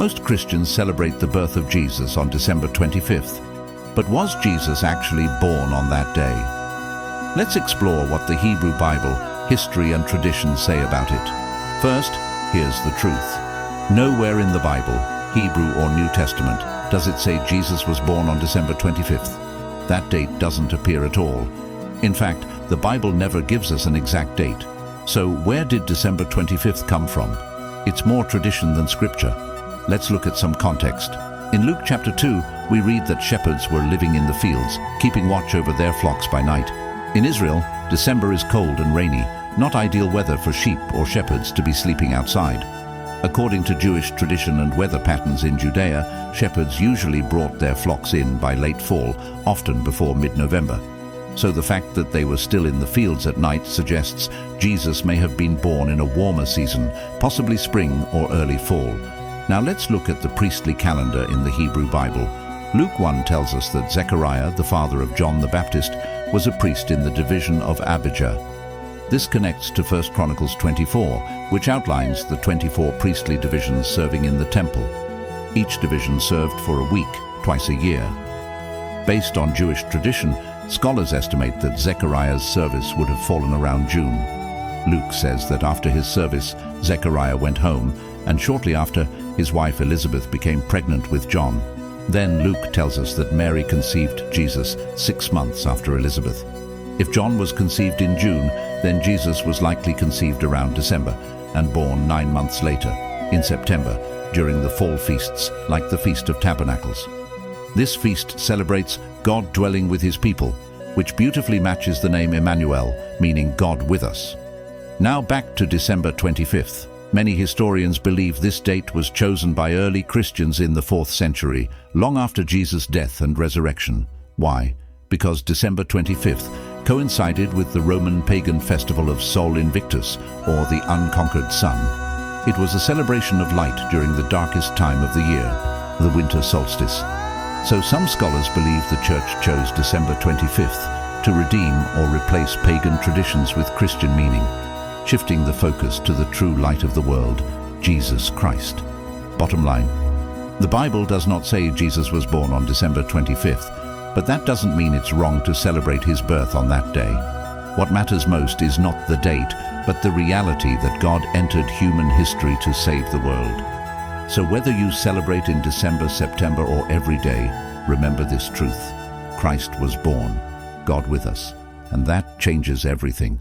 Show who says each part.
Speaker 1: Most Christians celebrate the birth of Jesus on December 25th. But was Jesus actually born on that day? Let's explore what the Hebrew Bible, history and tradition say about it. First, here's the truth. Nowhere in the Bible, Hebrew or New Testament, does it say Jesus was born on December 25th. That date doesn't appear at all. In fact, the Bible never gives us an exact date. So where did December 25th come from? It's more tradition than scripture. Let's look at some context. In Luke chapter 2, we read that shepherds were living in the fields, keeping watch over their flocks by night. In Israel, December is cold and rainy, not ideal weather for sheep or shepherds to be sleeping outside. According to Jewish tradition and weather patterns in Judea, shepherds usually brought their flocks in by late fall, often before mid-November. So the fact that they were still in the fields at night suggests Jesus may have been born in a warmer season, possibly spring or early fall. Now let's look at the priestly calendar in the Hebrew Bible. Luke 1 tells us that Zechariah, the father of John the Baptist, was a priest in the division of Abijah. This connects to 1 Chronicles 24, which outlines the 24 priestly divisions serving in the temple. Each division served for a week, twice a year. Based on Jewish tradition, scholars estimate that Zechariah's service would have fallen around June. Luke says that after his service, Zechariah went home, and shortly after, his wife Elizabeth became pregnant with John. Then Luke tells us that Mary conceived Jesus 6 months after Elizabeth. If John was conceived in June, then Jesus was likely conceived around December and born 9 months later, in September, during the fall feasts like the Feast of Tabernacles. This feast celebrates God dwelling with his people, which beautifully matches the name Emmanuel, meaning God with us. Now back to December 25th. Many historians believe this date was chosen by early Christians in the 4th century, long after Jesus' death and resurrection. Why? Because December 25th coincided with the Roman pagan festival of Sol Invictus, or the unconquered sun. It was a celebration of light during the darkest time of the year, the winter solstice. So some scholars believe the church chose December 25th to redeem or replace pagan traditions with Christian meaning, shifting the focus to the true light of the world, Jesus Christ. Bottom line, the Bible does not say Jesus was born on December 25th, but that doesn't mean it's wrong to celebrate his birth on that day. What matters most is not the date, but the reality that God entered human history to save the world. So whether you celebrate in December, September, or every day, remember this truth. Christ was born, God with us, and that changes everything.